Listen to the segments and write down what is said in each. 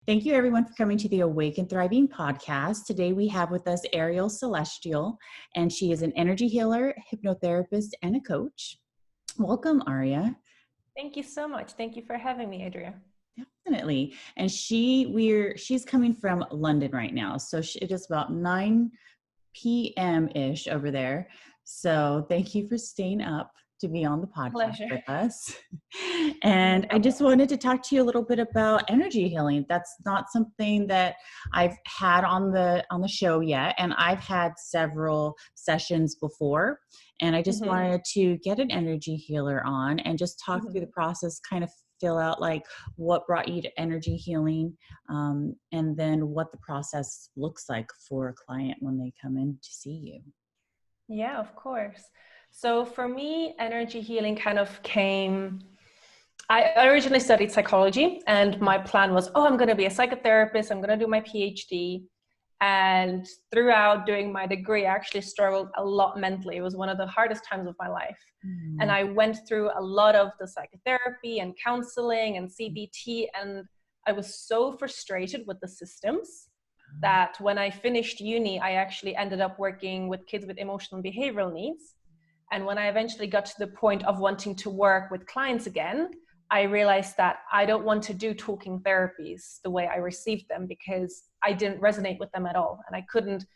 Thank you, everyone, for coming to the Awake and Thriving podcast. Today, we have with us Aria Celestial, and she is an energy healer, hypnotherapist, and a coach. Welcome, Aria. Thank you so much. Thank you for having me, Andria. Definitely. And she's coming from London right now. So it is about 9 p.m.-ish over there. So thank you for staying up to be on the podcast with us. And I just wanted to talk to you a little bit about energy healing. That's not something that I've had on the show yet. And I've had several sessions before. And I just wanted to get an energy healer on and just talk through the process, kind of fill out like what brought you to energy healing, and then what the process looks like for a client when they come in to see you. Yeah, of course. So for me, energy healing kind of came, I originally studied psychology and my plan was, I'm going to be a psychotherapist. I'm going to do my PhD. And throughout doing my degree, I actually struggled a lot mentally. It was one of the hardest times of my life. And I went through a lot of the psychotherapy and counseling and CBT. And I was so frustrated with the systems that when I finished uni, I actually ended up working with kids with emotional and behavioral needs. And when I eventually got to the point of wanting to work with clients again, I realized that I don't want to do talking therapies the way I received them because I didn't resonate with them at all. And I couldn't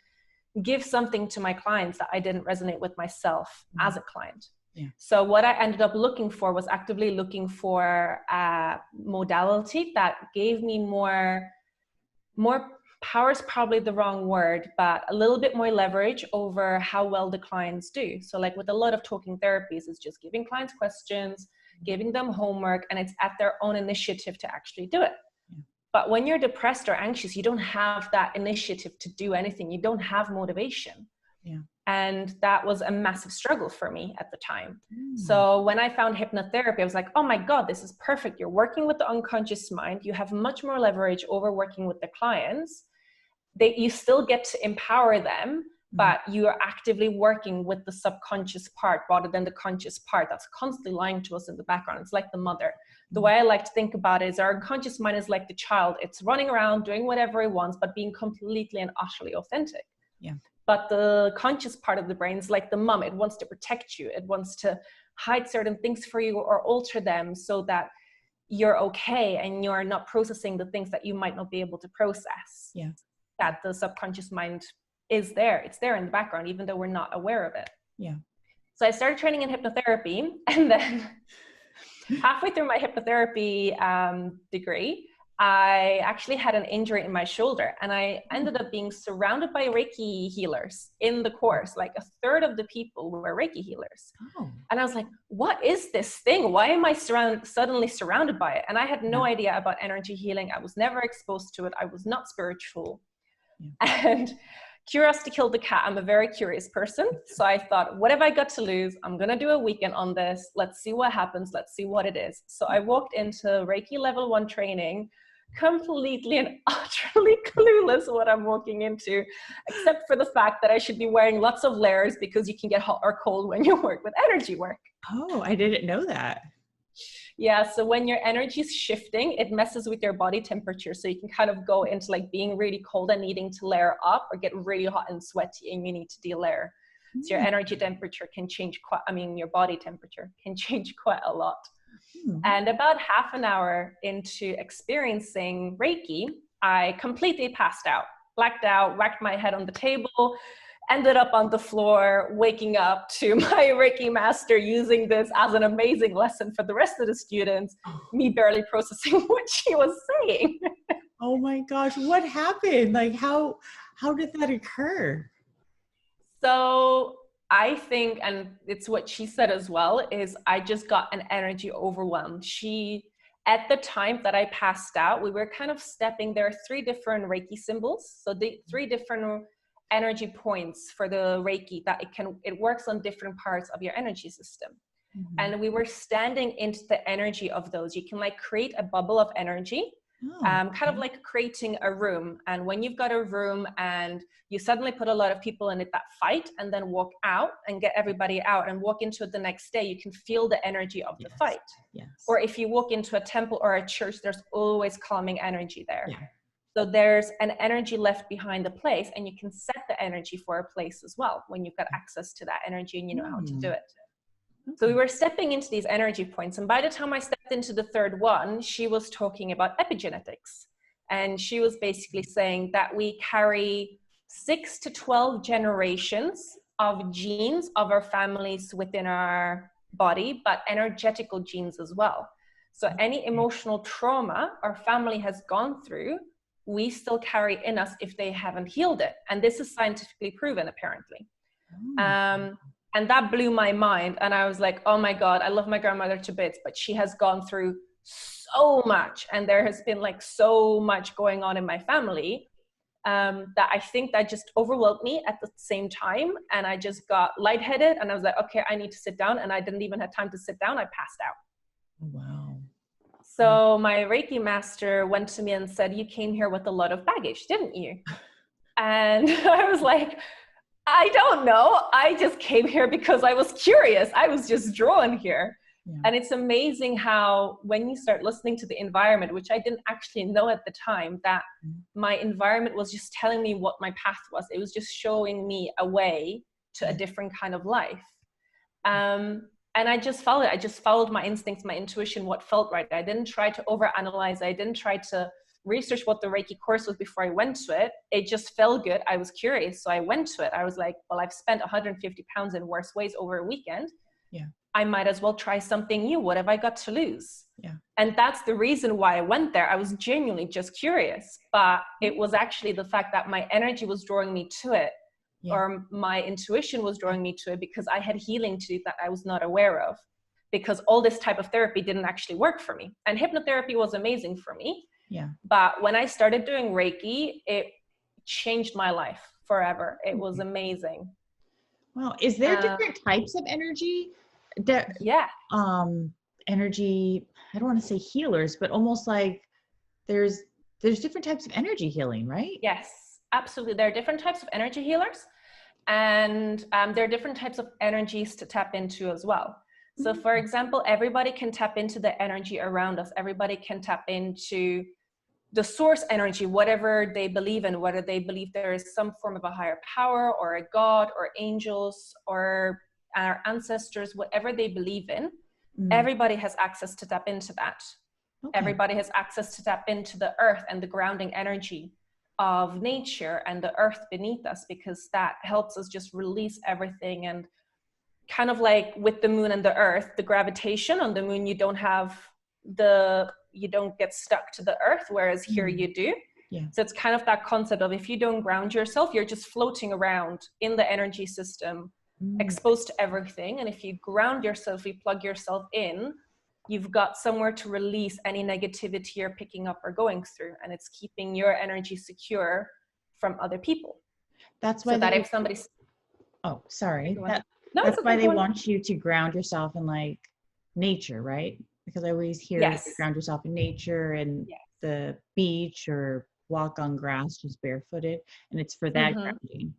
give something to my clients that I didn't resonate with myself as a client. Yeah. So what I ended up looking for was actively looking for a modality that gave me more power is probably the wrong word, but a little bit more leverage over how well the clients do. So like with a lot of talking therapies, it's just giving clients questions, giving them homework, and it's at their own initiative to actually do it. Yeah. But when you're depressed or anxious, you don't have that initiative to do anything. You don't have motivation. Yeah. And that was a massive struggle for me at the time. So when I found hypnotherapy, I was like, oh my God, this is perfect. You're working with the unconscious mind. You have much more leverage over working with the clients. You still get to empower them, but you are actively working with the subconscious part rather than the conscious part that's constantly lying to us in the background. It's like the mother. The way I like to think about it is our unconscious mind is like the child. It's running around doing whatever it wants, but being completely and utterly authentic. Yeah. But the conscious part of the brain is like the mom. It wants to protect you. It wants to hide certain things for you or alter them so that you're okay and you're not processing the things that you might not be able to process. Yeah. That the subconscious mind is there. It's there in the background, even though we're not aware of it. Yeah. So I started training in hypnotherapy, and then halfway through my hypnotherapy degree, I actually had an injury in my shoulder, and I ended up being surrounded by Reiki healers in the course. Like a third of the people were Reiki healers. Oh. And I was like, what is this thing? Why am I suddenly surrounded by it? And I had no idea about energy healing. I was never exposed to it. I was not spiritual. Yeah. And curiosity killed the cat. I'm a very curious person. So I thought, what have I got to lose? I'm going to do a weekend on this. Let's see what happens. Let's see what it is. So I walked into Reiki level 1 training, completely and utterly clueless what I'm walking into, except for the fact that I should be wearing lots of layers because you can get hot or cold when you work with energy work. Oh, I didn't know that. Yeah, so when your energy is shifting, it messes with your body temperature. So you can kind of go into like being really cold and needing to layer up, or get really hot and sweaty and you need to de-layer. So your energy temperature can change your body temperature can change quite a lot. And about half an hour into experiencing Reiki, I completely passed out, blacked out, whacked my head on the table, ended up on the floor, waking up to my Reiki master using this as an amazing lesson for the rest of the students, me barely processing what she was saying. Oh my gosh, what happened? Like how did that occur? So I think, and it's what she said as well, is I just got an energy overwhelm. At the time that I passed out, we were kind of stepping, there are 3 different Reiki symbols. So the 3 different energy points for the Reiki that it works on different parts of your energy system. And we were standing into the energy of those. You can like create a bubble of energy, kind of like creating a room. And when you've got a room and you suddenly put a lot of people in it that fight and then walk out and get everybody out and walk into it the next day, you can feel the energy of the fight. Yes. Or if you walk into a temple or a church, there's always calming energy there. Yeah. So there's an energy left behind the place, and you can set the energy for a place as well when you've got access to that energy and you know how to do it. So we were stepping into these energy points, and by the time I stepped into the third one, she was talking about epigenetics. And she was basically saying that we carry 6 to 12 generations of genes of our families within our body, but energetical genes as well. So any emotional trauma our family has gone through, we still carry in us if they haven't healed it. And this is scientifically proven, apparently. And that blew my mind. And I was like, oh my God, I love my grandmother to bits, but she has gone through so much. And there has been like so much going on in my family that I think that just overwhelmed me at the same time. And I just got lightheaded and I was like, okay, I need to sit down. And I didn't even have time to sit down. I passed out. Wow. So my Reiki master went to me and said, you came here with a lot of baggage, didn't you? And I was like, I don't know. I just came here because I was curious. I was just drawn here. Yeah. And it's amazing how when you start listening to the environment, which I didn't actually know at the time, that my environment was just telling me what my path was. It was just showing me a way to a different kind of life. And I just followed it. I just followed my instincts, my intuition, what felt right. I didn't try to overanalyze. I didn't try to research what the Reiki course was before I went to it. It just felt good. I was curious. So I went to it. I was like, well, I've spent 150 pounds in worse ways over a weekend. Yeah. I might as well try something new. What have I got to lose? Yeah. And that's the reason why I went there. I was genuinely just curious, but it was actually the fact that my energy was drawing me to it. Yeah. Or my intuition was drawing me to it because I had healing to do that I was not aware of, because all this type of therapy didn't actually work for me. And hypnotherapy was amazing for me. Yeah. But when I started doing Reiki, it changed my life forever. It was amazing. Wow. Is there different types of energy? Energy, I don't want to say healers, but almost like there's different types of energy healing, right? Yes. Absolutely. There are different types of energy healers, and there are different types of energies to tap into as well. So for example, everybody can tap into the energy around us. Everybody can tap into the source energy, whatever they believe in, whether they believe there is some form of a higher power or a God or angels or our ancestors, whatever they believe in, everybody has access to tap into that. Okay. Everybody has access to tap into the earth and the grounding energy of nature and the earth beneath us, because that helps us just release everything. And kind of like with the moon and the earth, the gravitation on the moon, you don't get stuck to the earth, whereas here you do. Yeah. So it's kind of that concept of, if you don't ground yourself, you're just floating around in the energy system, exposed to everything. And if you ground yourself, you plug yourself in, you've got somewhere to release any negativity you're picking up or going through, and it's keeping your energy secure from other people. That's why if somebody's... Oh, sorry. That's why they want you to ground yourself in like nature, right? Because I always hear you ground yourself in nature and the beach or walk on grass just barefooted, and it's for that grounding.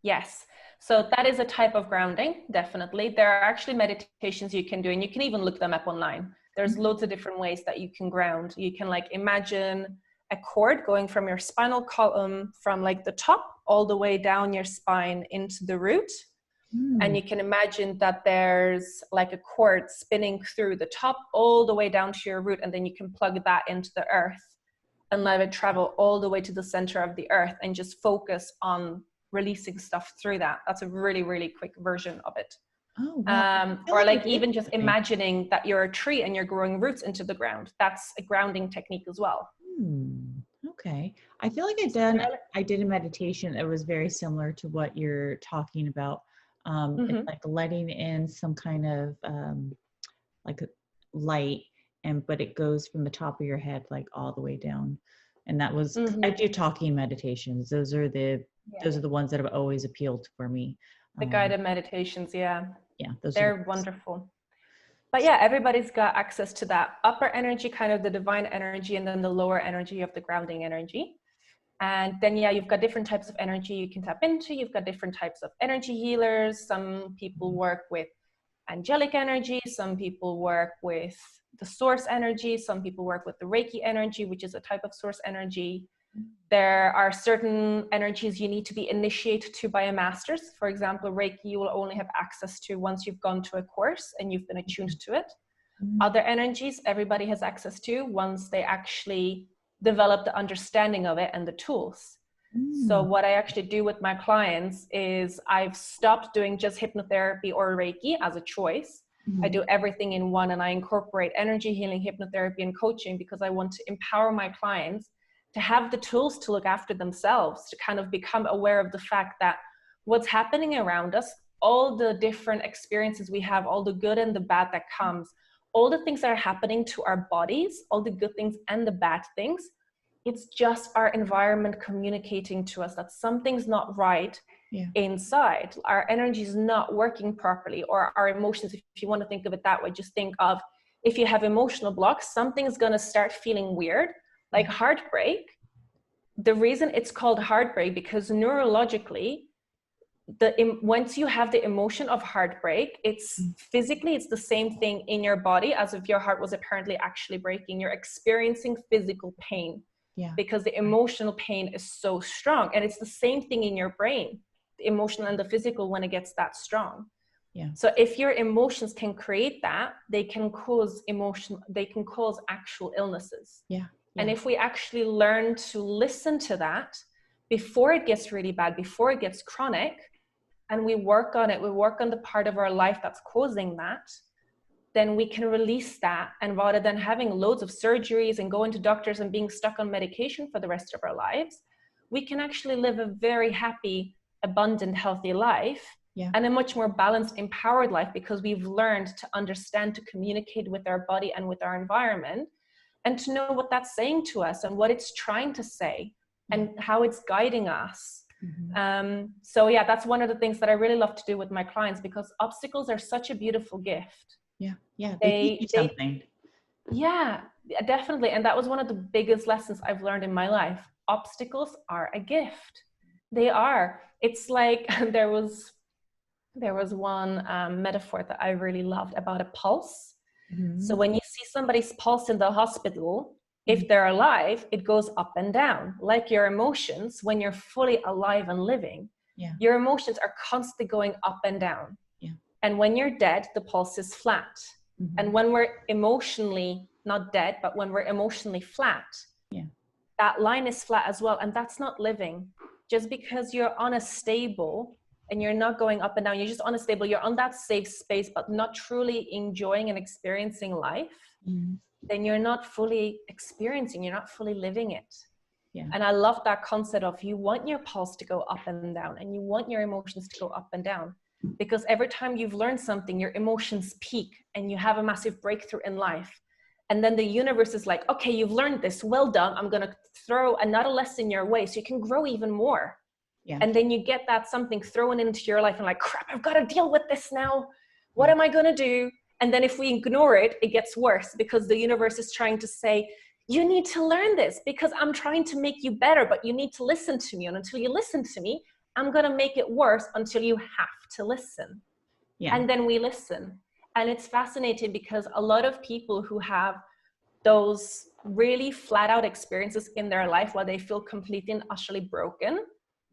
Yes. So that is a type of grounding, definitely. There are actually meditations you can do, and you can even look them up online. There's loads of different ways that you can ground. You can like imagine a cord going from your spinal column, from like the top all the way down your spine into the root. And you can imagine that there's like a cord spinning through the top all the way down to your root, and then you can plug that into the earth and let it travel all the way to the center of the earth, and just focus on releasing stuff through that. That's a really, really quick version of it. Oh, wow. Or like even just imagining that you're a tree and you're growing roots into the ground. That's a grounding technique as well. Okay. I feel like I did a meditation that was very similar to what you're talking about. It's like letting in some kind of like a light, but it goes from the top of your head like all the way down. And that was, I do talking meditations. Those are the ones that have always appealed for me. The guided meditations, they're they're wonderful. But yeah, everybody's got access to that upper energy, kind of the divine energy, and then the lower energy of the grounding energy. And then, you've got different types of energy you can tap into. You've got different types of energy healers. Some people work with angelic energy. Some people work with the source energy. Some people work with the Reiki energy, which is a type of source energy. There are certain energies you need to be initiated to by a master's. For example, Reiki, you will only have access to once you've gone to a course and you've been attuned to it. Other energies, everybody has access to once they actually develop the understanding of it and the tools. So what I actually do with my clients is I've stopped doing just hypnotherapy or Reiki as a choice. I do everything in one, and I incorporate energy healing, hypnotherapy, and coaching because I want to empower my clients to have the tools to look after themselves, to kind of become aware of the fact that what's happening around us, all the different experiences we have, all the good and the bad that comes, all the things that are happening to our bodies, all the good things and the bad things, it's just our environment communicating to us that something's not right inside. Our energy is not working properly, or our emotions, if you want to think of it that way, just think of if you have emotional blocks, something's going to start feeling weird, like heartbreak. The reason it's called heartbreak because neurologically, once you have the emotion of heartbreak, it's physically, it's the same thing in your body as if your heart was apparently actually breaking. You're experiencing physical pain because the emotional pain is so strong. And it's the same thing in your brain, the emotional and the physical, when it gets that strong. So if your emotions can create that, they can cause actual illnesses. And if we actually learn to listen to that before it gets really bad, before it gets chronic, and we work on it, we work on the part of our life that's causing that, then we can release that. And rather than having loads of surgeries and going to doctors and being stuck on medication for the rest of our lives, we can actually live a very happy, abundant, healthy life and a much more balanced, empowered life, because we've learned to understand, to communicate with our body and with our environment, and to know what that's saying to us and what it's trying to say and how it's guiding us. So yeah, that's one of the things that I really love to do with my clients, because obstacles are such a beautiful gift. They teach you something. Yeah, definitely. And that was one of the biggest lessons I've learned in my life. Obstacles are a gift. They are. It's like there was one metaphor that I really loved about a pulse. So when you see somebody's pulse in the hospital, if they're alive, it goes up and down. Like your emotions, when you're fully alive and living, your emotions are constantly going up and down. And when you're dead, the pulse is flat. And when we're emotionally not dead, but when we're emotionally flat, that line is flat as well. And that's not living. Just because you're unstable and you're not going up and down, you're just unstable, you're on that safe space, but not truly enjoying and experiencing life, then you're not fully experiencing, you're not fully living it. And I love that concept of you want your pulse to go up and down, and you want your emotions to go up and down, because every time you've learned something, your emotions peak and you have a massive breakthrough in life. And then the universe is like, okay, you've learned this, well done. I'm going to throw another lesson your way so you can grow even more. And then you get that something thrown into your life and like, crap, I've got to deal with this now. What am I going to do? And then if we ignore it, it gets worse, because the universe is trying to say, you need to learn this because I'm trying to make you better, but you need to listen to me. And until you listen to me, I'm going to make it worse until you have to listen. And then we listen. And it's fascinating because a lot of people who have those really flat out experiences in their life where they feel completely and utterly broken,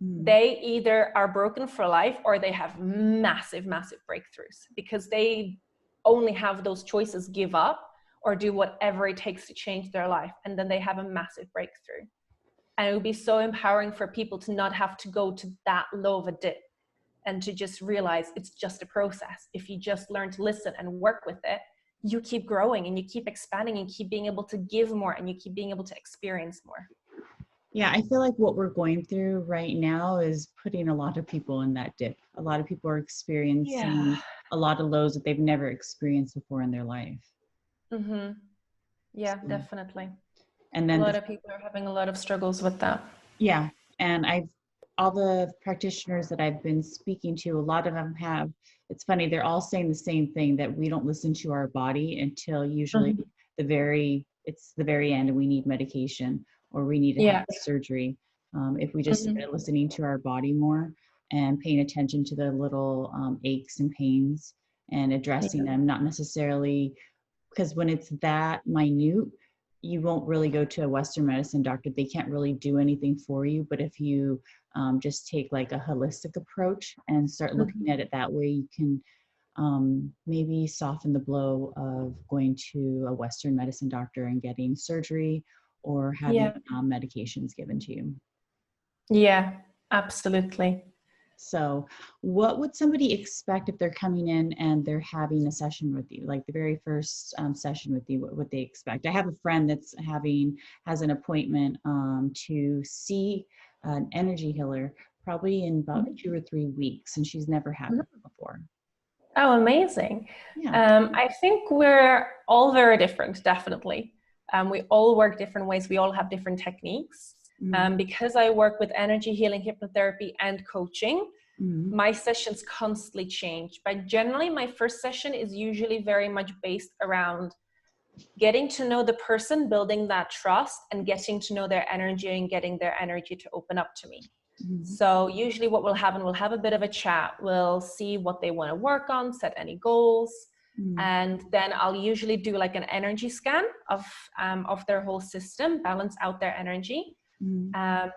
they either are broken for life or they have massive, massive breakthroughs, because they only have those choices: give up or do whatever it takes to change their life. And then they have a massive breakthrough. And it would be so empowering for people to not have to go to that low of a dip, and to just realize it's just a process. If you just learn to listen and work with it, you keep growing and you keep expanding and keep being able to give more, and you keep being able to experience more. Yeah, I feel like what we're going through right now is putting a lot of people in that dip. A lot of people are experiencing a lot of lows that they've never experienced before in their life. Yeah, so, definitely. And then a lot of people are having a lot of struggles with that. Yeah. And all the practitioners that I've been speaking to, a lot of them have, it's funny, they're all saying the same thing, that we don't listen to our body until usually the very end, and we need medication or we need to have surgery. If we just started listening to our body more and paying attention to the little aches and pains and addressing them, not necessarily, because when it's that minute, you won't really go to a Western medicine doctor. They can't really do anything for you. But if you just take like a holistic approach and start looking at it that way, you can maybe soften the blow of going to a Western medicine doctor and getting surgery or having Yeah. medications given to you. Yeah, absolutely. So what would somebody expect if they're coming in and they're having a session with you, like the very first session with you? What would they expect? I have a friend that's has an appointment to see an energy healer probably in about 2 or 3 weeks, and she's never had one before. Oh, amazing. Yeah. I think we're all very different, definitely. We all work different ways. We all have different techniques. Because I work with energy healing, hypnotherapy, and coaching, my sessions constantly change. But generally, my first session is usually very much based around getting to know the person, building that trust, and getting to know their energy and getting their energy to open up to me. So usually what will happen, we'll have a bit of a chat. We'll see what they want to work on, set any goals. And then I'll usually do like an energy scan of their whole system, balance out their energy.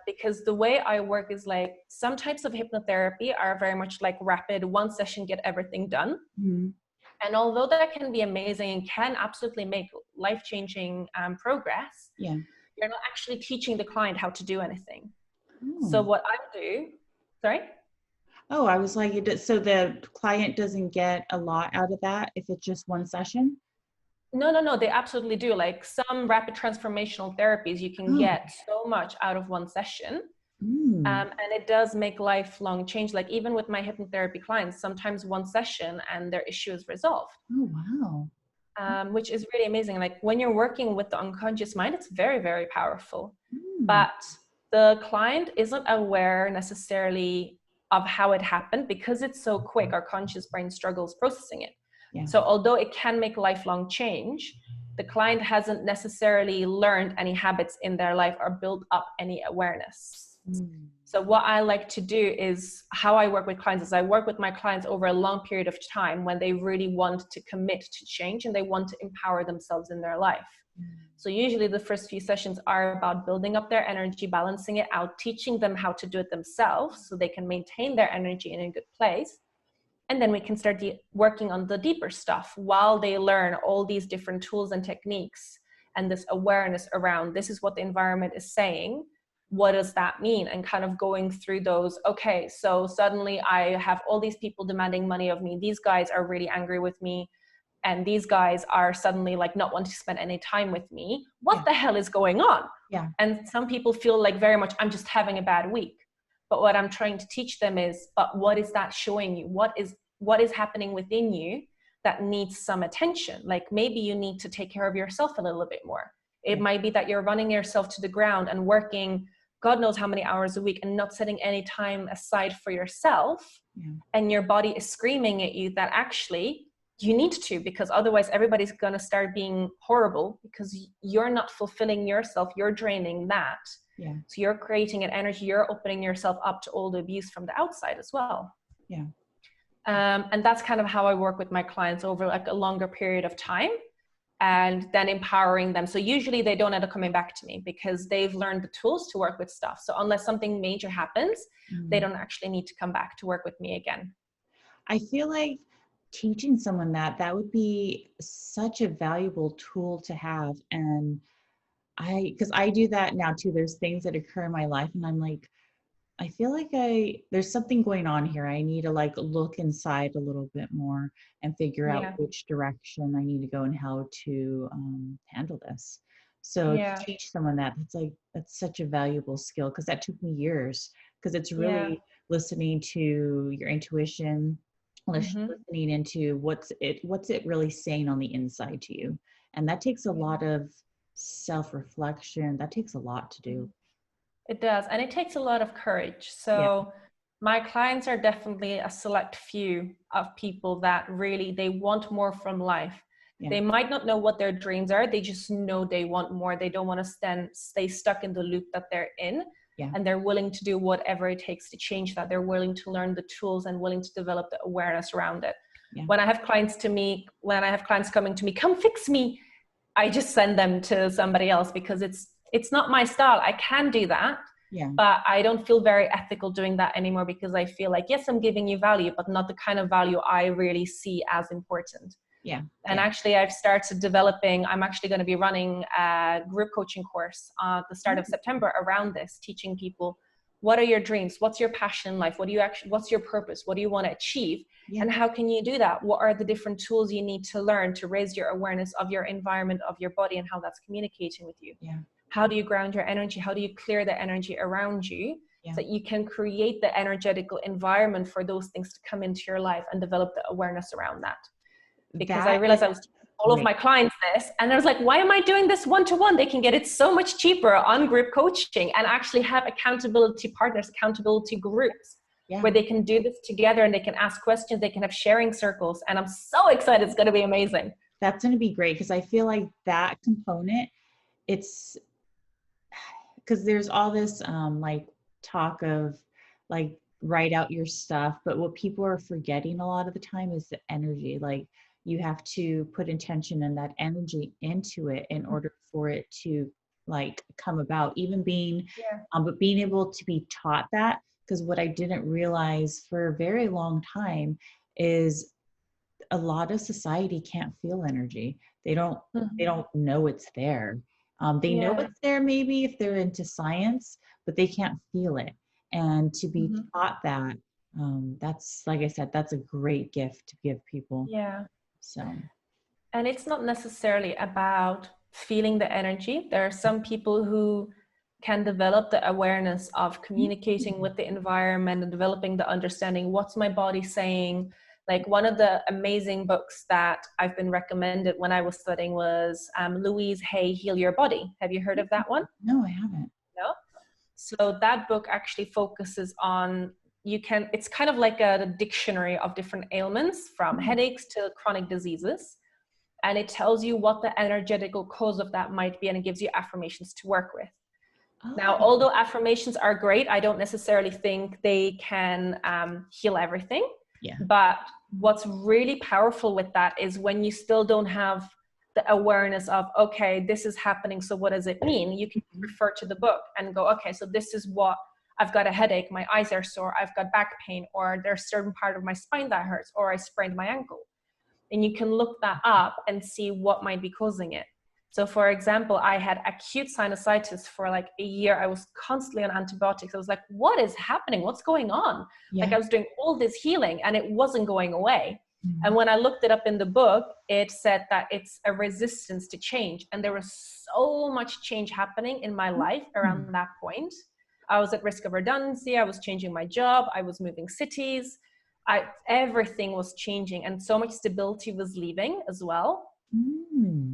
Because the way I work is like some types of hypnotherapy are very much like rapid, one session, get everything done. And although that can be amazing and can absolutely make life-changing progress, you're not actually teaching the client how to do anything. So what I do, sorry? Oh, I was like, so the client doesn't get a lot out of that if it's just one session? No, they absolutely do. Like some rapid transformational therapies, you can get so much out of one session. And it does make lifelong change. Like even with my hypnotherapy clients, sometimes one session and their issue is resolved. Oh, wow. Which is really amazing. Like when you're working with the unconscious mind, it's very, very powerful. But the client isn't aware necessarily of how it happened because it's so quick. Our conscious brain struggles processing it. So although it can make lifelong change, the client hasn't necessarily learned any habits in their life or built up any awareness. So what I like to do is how I work with clients is I work with my clients over a long period of time when they really want to commit to change and they want to empower themselves in their life. So usually the first few sessions are about building up their energy, balancing it out, teaching them how to do it themselves so they can maintain their energy in a good place. And then we can start working on the deeper stuff while they learn all these different tools and techniques and this awareness around this is what the environment is saying. What does that mean? And kind of going through those, okay, so suddenly I have all these people demanding money of me. These guys are really angry with me. And these guys are suddenly like not wanting to spend any time with me. What the hell is going on? And some people feel like very much, I'm just having a bad week. But what I'm trying to teach them is, but what is that showing you? What is happening within you that needs some attention? Like maybe you need to take care of yourself a little bit more. It might be that you're running yourself to the ground and working God knows how many hours a week and not setting any time aside for yourself. And your body is screaming at you that actually you need to, because otherwise everybody's going to start being horrible because you're not fulfilling yourself. You're draining that. So you're creating an energy, you're opening yourself up to all the abuse from the outside as well. And that's kind of how I work with my clients over like a longer period of time and then empowering them. So usually they don't end up coming back to me because they've learned the tools to work with stuff. So unless something major happens, they don't actually need to come back to work with me again. I feel like teaching someone that would be such a valuable tool to have. And because I do that now too. There's things that occur in my life and I'm like, I feel like there's something going on here. I need to like look inside a little bit more and figure out which direction I need to go and how to handle this. So to teach someone that's such a valuable skill because that took me years because it's really listening to your intuition, listening into what's it really saying on the inside to you. And that takes a lot of self-reflection. That takes a lot to do. It does. And it takes a lot of courage. So my clients are definitely a select few of people that really, they want more from life. They might not know what their dreams are. They just know they want more. They don't want to stay stuck in the loop that they're in. And they're willing to do whatever it takes to change that. They're willing to learn the tools and willing to develop the awareness around it. When I have clients coming to me, come fix me. I just send them to somebody else because it's not my style. I can do that, Yeah. but I don't feel very ethical doing that anymore, because I feel like, yes, I'm giving you value, but not the kind of value I really see as important. Yeah. And actually, I've started developing, I'm actually going to be running a group coaching course at the start of September around this, teaching people, what are your dreams? What's your passion in life? What's your purpose? What do you want to achieve? Yeah. And how can you do that? What are the different tools you need to learn to raise your awareness of your environment, of your body, and how that's communicating with you? Yeah. How do you ground your energy? How do you clear the energy around you so that you can create the energetical environment for those things to come into your life and develop the awareness around that? Because I realized I was teaching all of my clients this, and I was like, why am I doing this one-to-one? They can get it so much cheaper on group coaching and actually have accountability partners, accountability groups, where they can do this together and they can ask questions, they can have sharing circles. And I'm so excited. It's going to be amazing. That's going to be great, because I feel like that component, it's because there's all this like talk of like write out your stuff, but what people are forgetting a lot of the time is the energy. Like you have to put intention and that energy into it in order for it to like come about, even being but being able to be taught that. Because what I didn't realize for a very long time is a lot of society can't feel energy. They don't know it's there. They know it's there maybe if they're into science, but they can't feel it. And to be taught that, that's, like I said, that's a great gift to give people. Yeah. So. And it's not necessarily about feeling the energy. There are some people who can develop the awareness of communicating with the environment and developing the understanding, what's my body saying? Like one of the amazing books that I've been recommended when I was studying was Louise Hay, Heal Your Body. Have you heard of that one? No, I haven't. No? So that book actually focuses on, it's kind of like a dictionary of different ailments, from headaches to chronic diseases. And it tells you what the energetical cause of that might be, and it gives you affirmations to work with. Now, although affirmations are great, I don't necessarily think they can heal everything. Yeah. But what's really powerful with that is when you still don't have the awareness of, okay, this is happening, so what does it mean? You can refer to the book and go, okay, so this is what, I've got a headache, my eyes are sore, I've got back pain, or there's a certain part of my spine that hurts, or I sprained my ankle. And you can look that up and see what might be causing it. So for example, I had acute sinusitis for like a year. I was constantly on antibiotics. I was like, what is happening? What's going on? Like I was doing all this healing and it wasn't going away. And when I looked it up in the book, it said that it's a resistance to change. And there was so much change happening in my life around that point. I was at risk of redundancy. I was changing my job. I was moving cities. Everything was changing, and so much stability was leaving as well,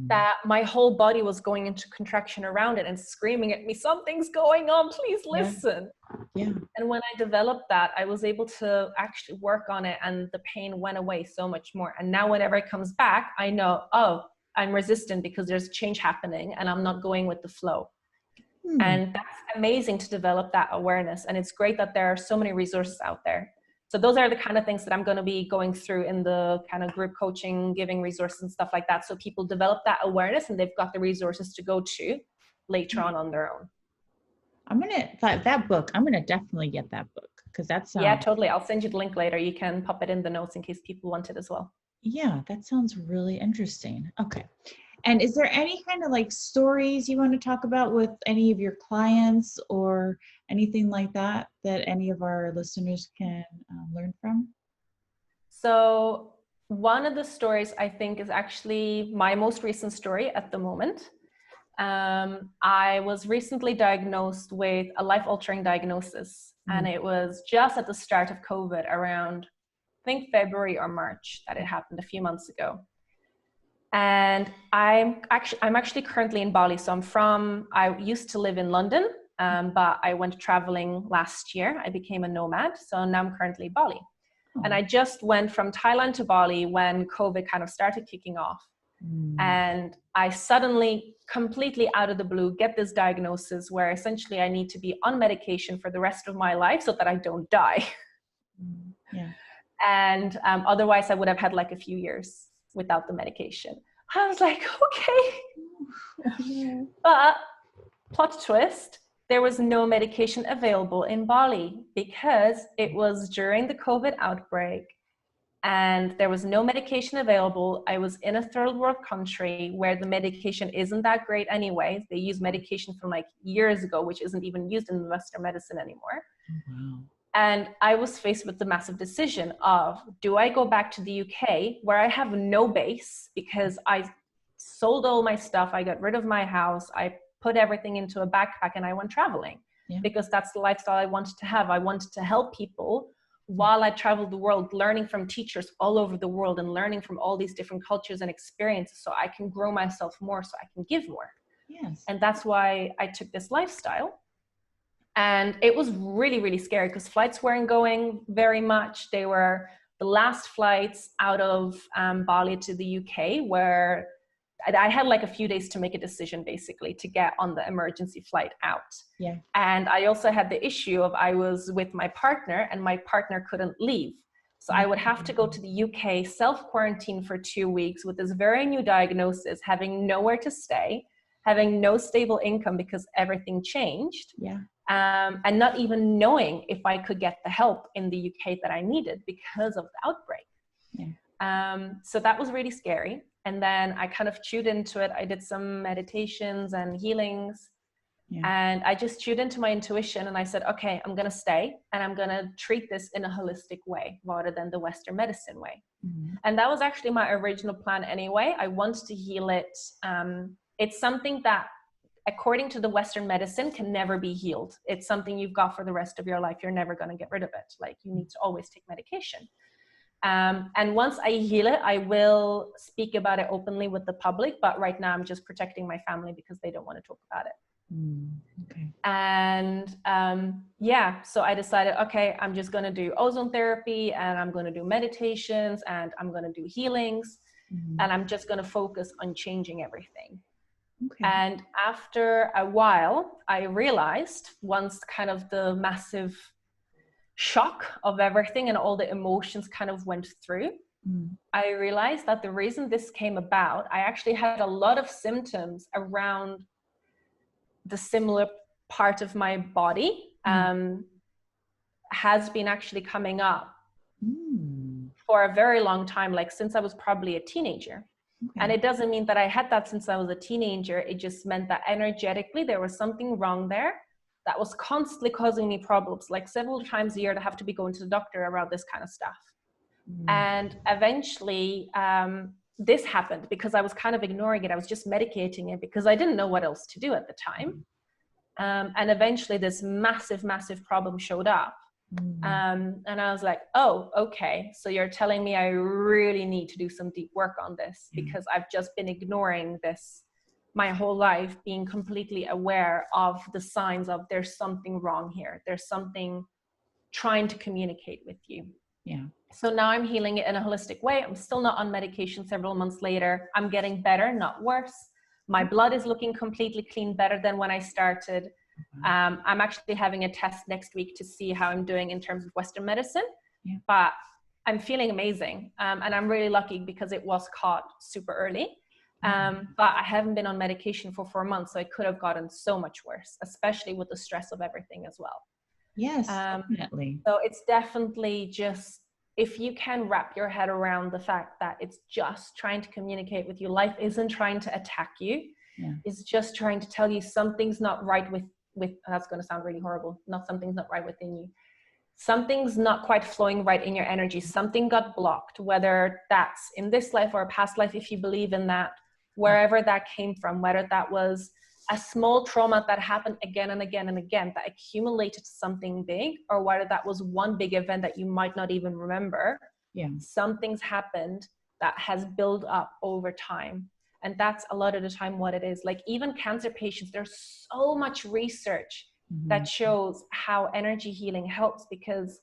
that my whole body was going into contraction around it and screaming at me, something's going on, please listen. And when I developed that, I was able to actually work on it, and the pain went away so much more. And now whenever it comes back, I know, oh, I'm resistant because there's change happening and I'm not going with the flow. And that's amazing to develop that awareness. And it's great that there are so many resources out there. So those are the kind of things that I'm going to be going through in the kind of group coaching, giving resources and stuff like that. So people develop that awareness and they've got the resources to go to later on their own. I'm going to, that book, I'm going to definitely get that book, because that's. Yeah, totally. I'll send you the link later. You can pop it in the notes in case people want it as well. Yeah, that sounds really interesting. Okay. And is there any kind of like stories you want to talk about with any of your clients or anything like that any of our listeners can learn from? So one of the stories I think is actually my most recent story at the moment. I was recently diagnosed with a life-altering diagnosis, and it was just at the start of COVID, around, I think February or March, that it happened a few months ago. And I'm actually currently in Bali. So I used to live in London, but I went traveling last year. I became a nomad. So now I'm currently in Bali. And I just went from Thailand to Bali when COVID kind of started kicking off. And I suddenly, completely out of the blue, get this diagnosis where essentially I need to be on medication for the rest of my life so that I don't die. And otherwise I would have had like a few years without the medication. I was like, okay, But plot twist, there was no medication available in Bali because it was during the COVID outbreak and there was no medication available. I was in a third world country where the medication isn't that great anyway. They use medication from like years ago, which isn't even used in Western medicine anymore. Wow. And I was faced with the massive decision of, do I go back to the UK where I have no base because I sold all my stuff, I got rid of my house, I put everything into a backpack and I went traveling because that's the lifestyle I wanted to have. I wanted to help people while I traveled the world, learning from teachers all over the world and learning from all these different cultures and experiences so I can grow myself more, so I can give more. Yes. And that's why I took this lifestyle. And it was really, really scary because flights weren't going very much. They were the last flights out of Bali to the UK, where I had like a few days to make a decision, basically, to get on the emergency flight out. Yeah. And I also had the issue of I was with my partner and my partner couldn't leave. So I would have to go to the UK, self-quarantine for 2 weeks with this very new diagnosis, having nowhere to stay, having no stable income because everything changed. Yeah. And not even knowing if I could get the help in the UK that I needed because of the outbreak. Yeah. So that was really scary. And then I kind of tuned into it. I did some meditations and healings. Yeah. And I just tuned into my intuition and I said, okay, I'm going to stay and I'm going to treat this in a holistic way rather than the Western medicine way. Mm-hmm. And that was actually my original plan anyway. I wanted to heal it. It's something that, according to the Western medicine, can never be healed. It's something you've got for the rest of your life. You're never going to get rid of it. Like, you need to always take medication. And once I heal it, I will speak about it openly with the public. But right now I'm just protecting my family because they don't want to talk about it. Okay. And so I decided, okay, I'm just going to do ozone therapy and I'm going to do meditations and I'm going to do healings. And I'm just going to focus on changing everything. Okay. And after a while, I realized, once kind of the massive shock of everything and all the emotions kind of went through, I realized that the reason this came about, I actually had a lot of symptoms around the similar part of my body has been actually coming up for a very long time, like since I was probably a teenager. Okay. And it doesn't mean that I had that since I was a teenager. It just meant that energetically there was something wrong there that was constantly causing me problems, like several times a year to have to be going to the doctor around this kind of stuff. And eventually this happened because I was kind of ignoring it. I was just medicating it because I didn't know what else to do at the time. And eventually this massive, massive problem showed up. And I was like, oh, okay. So you're telling me I really need to do some deep work on this because I've just been ignoring this my whole life, being completely aware of the signs of there's something wrong here. There's something trying to communicate with you. Yeah. So now I'm healing it in a holistic way. I'm still not on medication several months later. I'm getting better, not worse. My blood is looking completely clean, better than when I started. I'm actually having a test next week to see how I'm doing in terms of Western medicine, but I'm feeling amazing. And I'm really lucky because it was caught super early. But I haven't been on medication for 4 months, so it could have gotten so much worse, especially with the stress of everything as well. Yes, definitely. So it's definitely just, if you can wrap your head around the fact that it's just trying to communicate with you, life isn't trying to attack you. It's just trying to tell you something's not right with that's going to sound really horrible. Something's not right within you. Something's not quite flowing right in your energy. Something got blocked, whether that's in this life or a past life, if you believe in that, wherever that came from, whether that was a small trauma that happened again and again and again that accumulated to something big, or whether that was one big event that you might not even remember. Something's happened that has built up over time. And that's a lot of the time what it is. Like, even cancer patients, there's so much research that shows how energy healing helps, because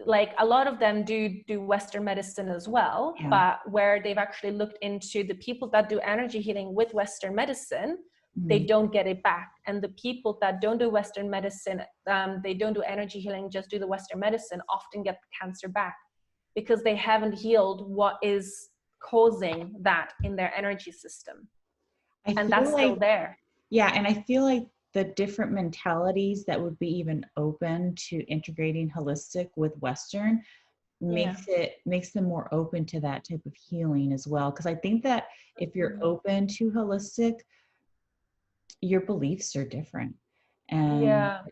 like a lot of them do Western medicine as well, but where they've actually looked into the people that do energy healing with Western medicine, they don't get it back. And the people that don't do Western medicine, they don't do energy healing, just do the Western medicine, often get the cancer back because they haven't healed what is causing that in their energy system. I And feel that's still like, there. yeah, and I feel like the different mentalities that would be even open to integrating holistic with Western Yeah. makes them more open to that type of healing as well. Because I think that if you're Mhm. open to holistic, your beliefs are different, and Yeah.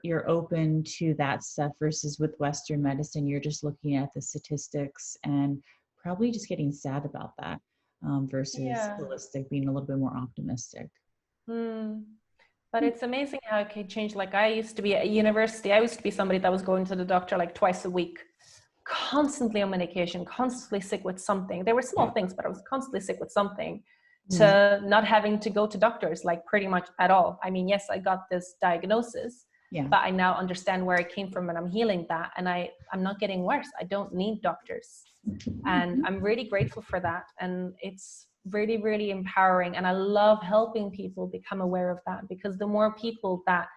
you're open to that stuff versus with Western medicine, you're just looking at the statistics and probably just getting sad about that, versus Yeah. holistic being a little bit more optimistic. Mm. But it's amazing how it can change. Like I used to be at university, I used to be somebody that was going to the doctor like twice a week, constantly on medication, constantly sick with something. There were small things, but I was constantly sick with something, Mm. to not having to go to doctors like pretty much at all. I mean, yes, I got this diagnosis, Yeah. but I now understand where it came from and I'm healing that. And I'm not getting worse. I don't need doctors. And I'm really grateful for that. And it's really, really empowering. And I love helping people become aware of that, because the more people that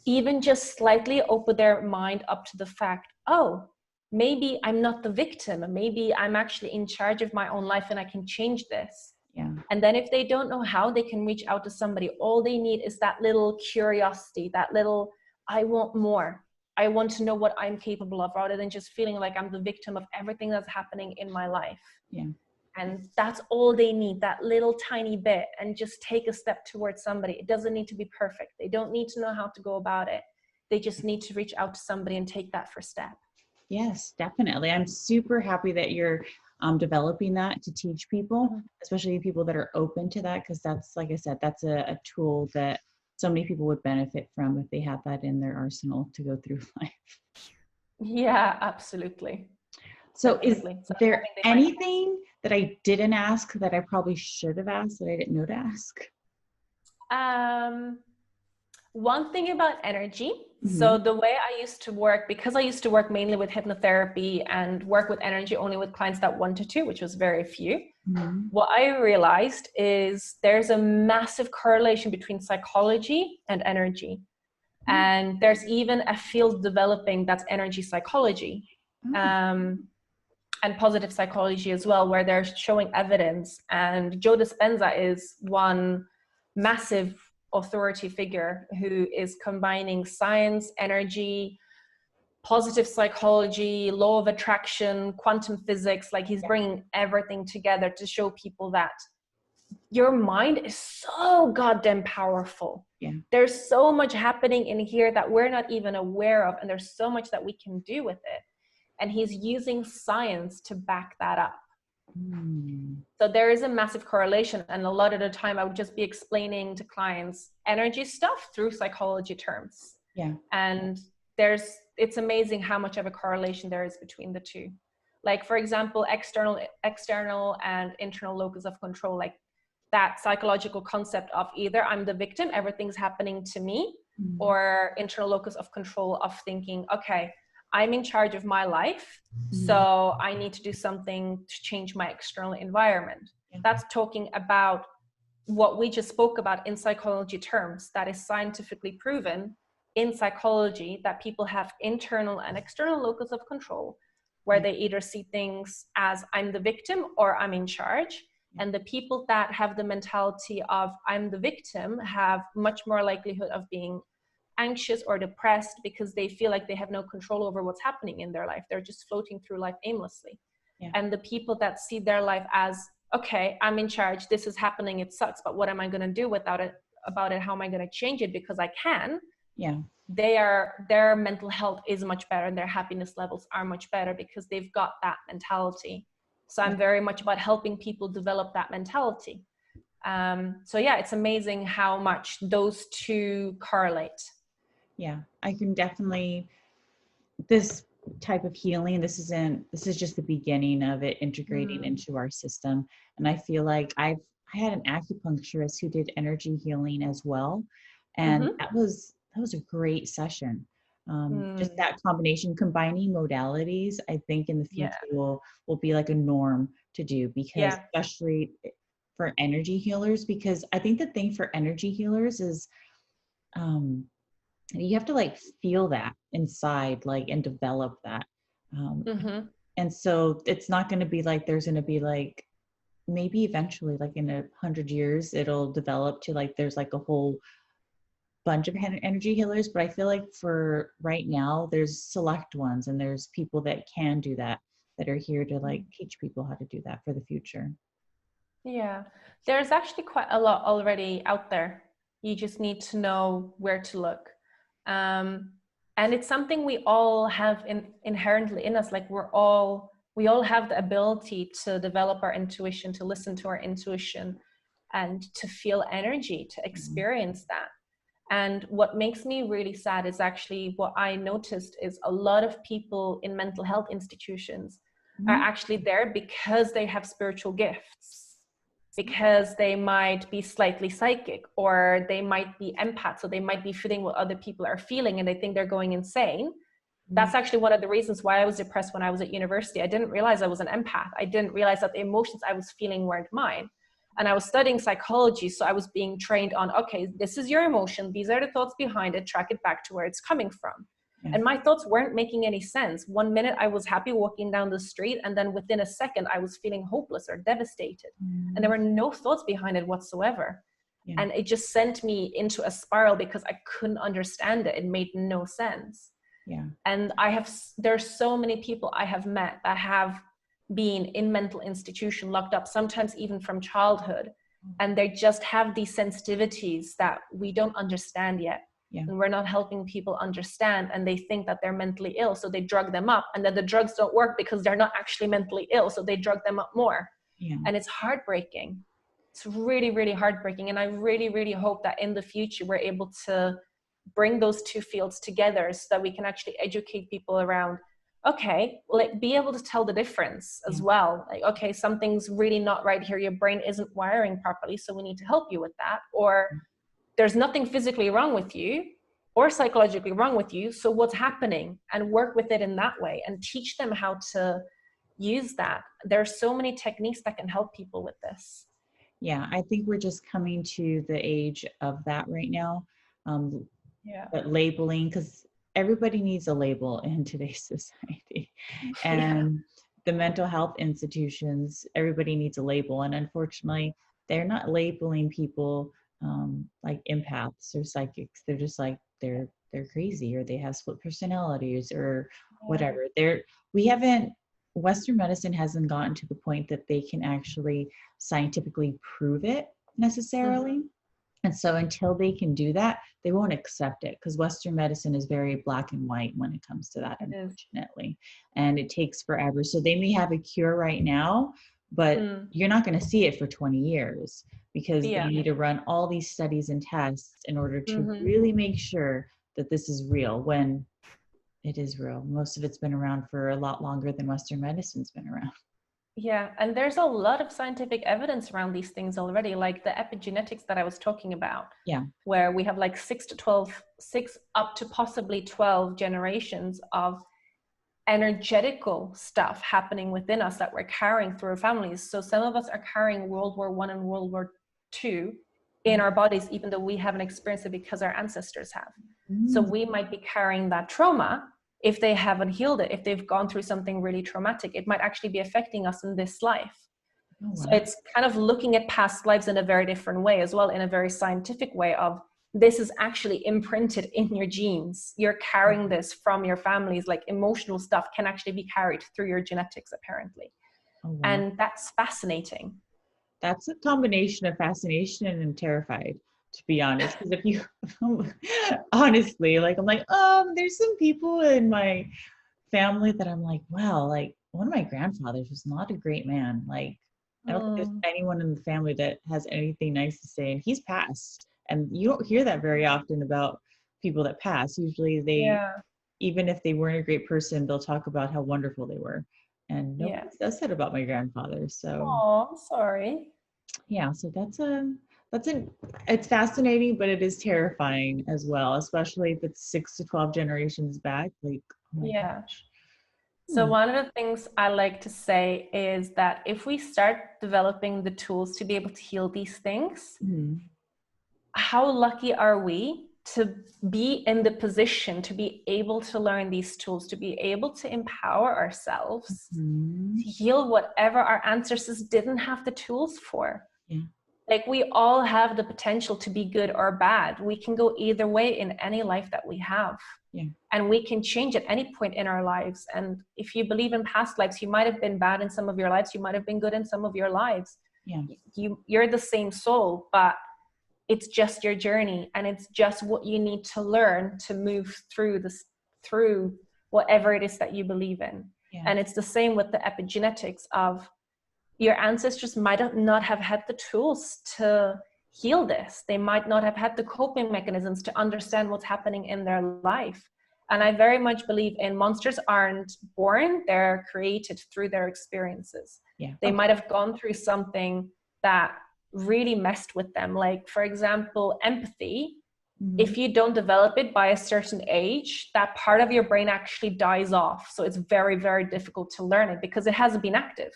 even just slightly open their mind up to the fact, oh, maybe I'm not the victim, maybe I'm actually in charge of my own life and I can change this. Yeah. And then if they don't know how, they can reach out to somebody. All they need is that little curiosity, that little, I want more. I want to know what I'm capable of, rather than just feeling like I'm the victim of everything that's happening in my life. Yeah. And that's all they need, that little tiny bit, and just take a step towards somebody. It doesn't need to be perfect. They don't need to know how to go about it. They just need to reach out to somebody and take that first step. Yes, definitely. I'm super happy that you're developing that to teach people, especially people that are open to that, because that's, like I said, that's a tool that so many people would benefit from if they had that in their arsenal to go through life. Yeah, absolutely. So is Definitely. So I'm there hoping they find anything that I didn't ask that I probably should have asked that I didn't know to ask? One thing about energy. Hmm. So the way I used to work, because I used to work mainly with hypnotherapy and work with energy only with clients that wanted to, which was very few, Hmm. what I realized is there's a massive correlation between psychology and energy. And there's even a field developing that's energy psychology, Oh, um, and positive psychology as well, where they're showing evidence. And Joe Dispenza is one massive authority figure who is combining science, energy, positive psychology, law of attraction, quantum physics. Like he's yeah, bringing everything together to show people that your mind is so goddamn powerful. yeah. There's so much happening in here that we're not even aware of, and there's so much that we can do with it. And he's using science to back that up. Mm. So there is a massive correlation. And a lot of the time I would just be explaining to clients energy stuff through psychology terms. Yeah. And it's amazing how much of a correlation there is between the two. Like, for example, external and internal locus of control, like that psychological concept of either I'm the victim, everything's happening to me, Mm. or internal locus of control of thinking, okay, I'm in charge of my life, Mm. so I need to do something to change my external environment. Yeah. That's talking about what we just spoke about in psychology terms. That is scientifically proven in psychology, that people have internal and external locus of control, where they either see things as I'm the victim or I'm in charge. And the people that have the mentality of I'm the victim have much more likelihood of being anxious or depressed, because they feel like they have no control over what's happening in their life. They're just floating through life aimlessly. Yeah. And the people that see their life as, okay, I'm in charge, this is happening, it sucks, but what am I going to do about it? How am I going to change it? Because I can. Yeah. Their mental health is much better, and their happiness levels are much better because they've got that mentality. So I'm very much about helping people develop that mentality. So yeah, it's amazing how much those two correlate. Yeah. I can definitely, this type of healing, this is just the beginning of it integrating into our system. And I feel like I had an acupuncturist who did energy healing as well, and Mm-hmm. that was a great session. Just that combination, combining modalities, I think in the Yeah. future will be like a norm to do, because Yeah. especially for energy healers, because I think the thing for energy healers is um you have to like feel that inside, like, and develop that. um, Mm-hmm. and so it's not going to be like there's going to be like maybe eventually, like in 100 years, it'll develop to like, there's like a whole bunch of energy healers. But I feel like for right now, there's select ones, and there's people that can do that, that are here to like teach people how to do that for the future. Yeah, there's actually quite a lot already out there. You just need to know where to look. And it's something we all have inherently in us. Like we all have the ability to develop our intuition, to listen to our intuition, and to feel energy, to experience that. And what makes me really sad is actually what I noticed is a lot of people in mental health institutions are actually there because they have spiritual gifts, because they might be slightly psychic, or they might be empaths, so they might be feeling what other people are feeling and they think they're going insane. That's actually one of the reasons why I was depressed when I was at university. I didn't realize I was an empath. I didn't realize that the emotions I was feeling weren't mine. And I was studying psychology, so I was being trained on, okay, this is your emotion, these are the thoughts behind it, track it back to where it's coming from. Yeah. And my thoughts weren't making any sense. 1 minute I was happy walking down the street, and then within a second I was feeling hopeless or devastated. And there were no thoughts behind it whatsoever. Yeah. And it just sent me into a spiral because I couldn't understand it. It made no sense. Yeah. And there's so many people I have met that have been in mental institution, locked up, sometimes even from childhood, and they just have these sensitivities that we don't understand yet. Yeah. And we're not helping people understand, and they think that they're mentally ill, so they drug them up, and then the drugs don't work because they're not actually mentally ill, so they drug them up more. Yeah. And it's heartbreaking. It's really, really heartbreaking. And I really, really hope that in the future we're able to bring those two fields together so that we can actually educate people around, okay, like be able to tell the difference as well. Like, okay, something's really not right here. Your brain isn't wiring properly, so we need to help you with that. Or there's nothing physically wrong with you or psychologically wrong with you. So what's happening? And work with it in that way and teach them how to use that. There are so many techniques that can help people with this. Yeah, I think we're just coming to the age of that right now. But labeling, because everybody needs a label in today's society. And the mental health institutions, everybody needs a label. And unfortunately, they're not labeling people like empaths or psychics. They're just like, they're crazy, or they have split personalities or whatever. Western medicine hasn't gotten to the point that they can actually scientifically prove it necessarily. Mm-hmm. And so until they can do that, they won't accept it, because Western medicine is very black and white when it comes to that, unfortunately. And it takes forever. So they may have a cure right now, but you're not going to see it for 20 years because they need to run all these studies and tests in order to really make sure that this is real, when it is real. Most of it's been around for a lot longer than Western medicine's been around. Yeah, and there's a lot of scientific evidence around these things already, like the epigenetics that I was talking about. Yeah. Where we have like 6 up to possibly 12 generations of energetical stuff happening within us that we're carrying through our families. So some of us are carrying World War I and World War II in our bodies, even though we haven't experienced it because our ancestors have. So we might be carrying that trauma. If they haven't healed it, if they've gone through something really traumatic, it might actually be affecting us in this life. Oh, wow. So it's kind of looking at past lives in a very different way as well, in a very scientific way of, this is actually imprinted in your genes. You're carrying this from your families, like emotional stuff can actually be carried through your genetics, apparently. Oh, wow. And that's fascinating. That's a combination of fascination and terrified, to be honest. Because if you, honestly, like, I'm like, there's some people in my family that I'm like, wow, like one of my grandfathers was not a great man. Like, I don't think there's anyone in the family that has anything nice to say, and he's passed. And you don't hear that very often about people that pass. Usually they, even if they weren't a great person, they'll talk about how wonderful they were. And nobody does that about my grandfather. So, oh, sorry. Yeah, so it's fascinating, but it is terrifying as well, especially if it's 6 to 12 generations back. Like, oh my gosh. So one of the things I like to say is that if we start developing the tools to be able to heal these things, how lucky are we to be in the position to be able to learn these tools, to be able to empower ourselves to heal whatever our ancestors didn't have the tools for. Yeah. Like, we all have the potential to be good or bad. We can go either way in any life that we have. Yeah. And we can change at any point in our lives. And if you believe in past lives, you might have been bad in some of your lives. You might have been good in some of your lives. Yeah. You're the same soul, but it's just your journey, and it's just what you need to learn to move through through whatever it is that you believe in. Yeah. And it's the same with the epigenetics of your ancestors might not have had the tools to heal this. They might not have had the coping mechanisms to understand what's happening in their life. And I very much believe in monsters aren't born, they're created through their experiences. Yeah. They might have gone through something that really messed with them. Like, for example, empathy. If you don't develop it by a certain age, that part of your brain actually dies off. So it's very, very difficult to learn it because it hasn't been active.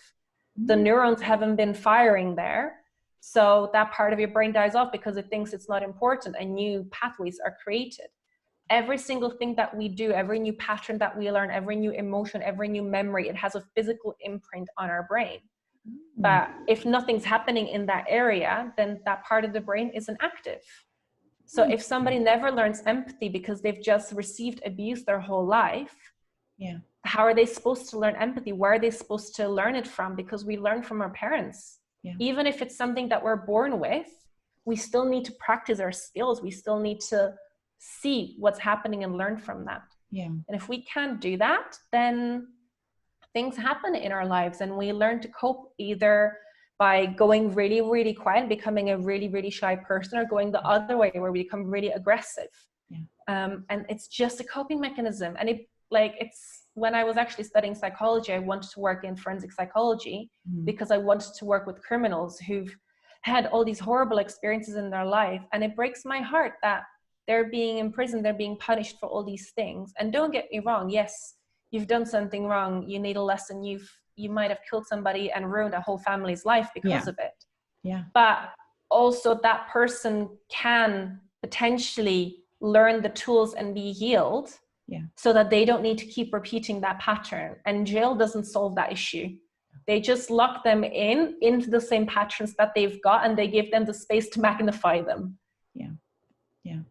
The neurons haven't been firing there. So that part of your brain dies off because it thinks it's not important, and new pathways are created. Every single thing that we do, every new pattern that we learn, every new emotion, every new memory, it has a physical imprint on our brain. But if nothing's happening in that area, then that part of the brain isn't active. So if somebody never learns empathy because they've just received abuse their whole life, yeah, how are they supposed to learn empathy? Where are they supposed to learn it from? Because we learn from our parents. Yeah. Even if it's something that we're born with, we still need to practice our skills. We still need to see what's happening and learn from that. Yeah. And if we can't do that, then things happen in our lives, and we learn to cope either by going really, really quiet and becoming a really, really shy person, or going the other way where we become really aggressive. Yeah. And it's just a coping mechanism. And it's when I was actually studying psychology, I wanted to work in forensic psychology because I wanted to work with criminals who've had all these horrible experiences in their life. And it breaks my heart that they're being imprisoned, they're being punished for all these things. And don't get me wrong, yes, you've done something wrong, you need a lesson, you might have killed somebody and ruined a whole family's life because of it. Yeah. But also that person can potentially learn the tools and be healed, so that they don't need to keep repeating that pattern. And jail doesn't solve that issue. They just lock them into the same patterns that they've got, and they give them the space to magnify them. Yeah. Yeah.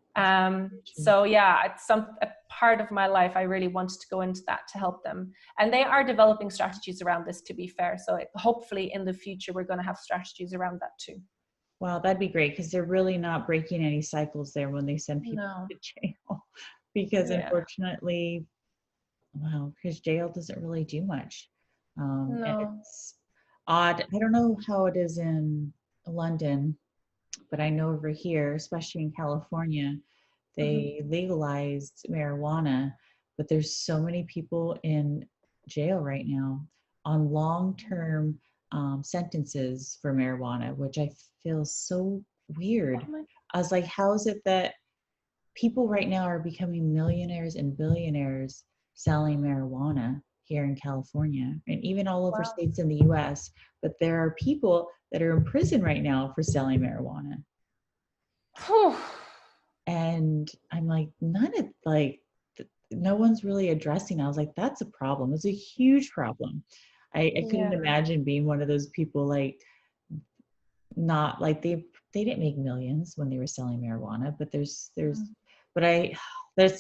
So yeah, it's a part of my life I really wanted to go into that to help them. And they are developing strategies around this, to be fair. So hopefully in the future, we're going to have strategies around that too. Wow, that'd be great, because they're really not breaking any cycles there when they send people to jail. Because unfortunately, because jail doesn't really do much. And it's odd. I don't know how it is in London, but I know over here, especially in California, they legalized marijuana, but there's so many people in jail right now on long-term sentences for marijuana, which I feel so weird. I was like, how is it that people right now are becoming millionaires and billionaires selling marijuana here in California and even all over states in the US, but there are people that are in prison right now for selling marijuana. And I'm like, no one's really addressing. I was like, that's a problem. It's a huge problem. I couldn't imagine being one of those people, like, not like they didn't make millions when they were selling marijuana, but that's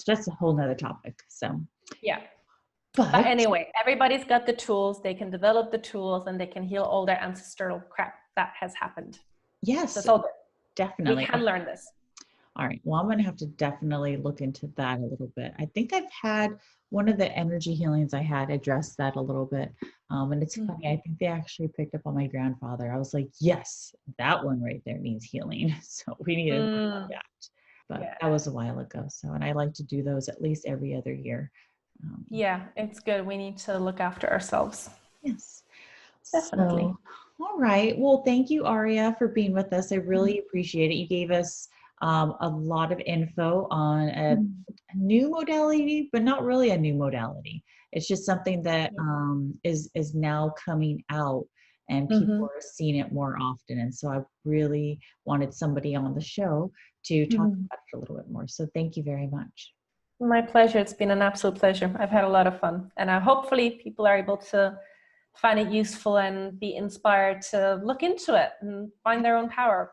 just a whole nother topic. So but anyway, everybody's got the tools. They can develop the tools, and they can heal all their ancestral crap that has happened. Yes, that's all good. Definitely. We can learn this. All right. Well, I'm going to have to definitely look into that a little bit. I think I've had one of the energy healings I had address that a little bit. And it's funny. I think they actually picked up on my grandfather. I was like, yes, that one right there needs healing. So we need to do that. But that was a while ago. So, and I like to do those at least every other year. It's good. We need to look after ourselves. Yes. Definitely. So, all right. Well, thank you, Aria, for being with us. I really appreciate it. You gave us a lot of info on a new modality, but not really a new modality. It's just something that is now coming out, and people Mm-hmm. are seeing it more often. And so I really wanted somebody on the show to talk Mm-hmm. about it a little bit more. So thank you very much. My pleasure. It's been an absolute pleasure. I've had a lot of fun, and hopefully people are able to find it useful and be inspired to look into it and find their own power.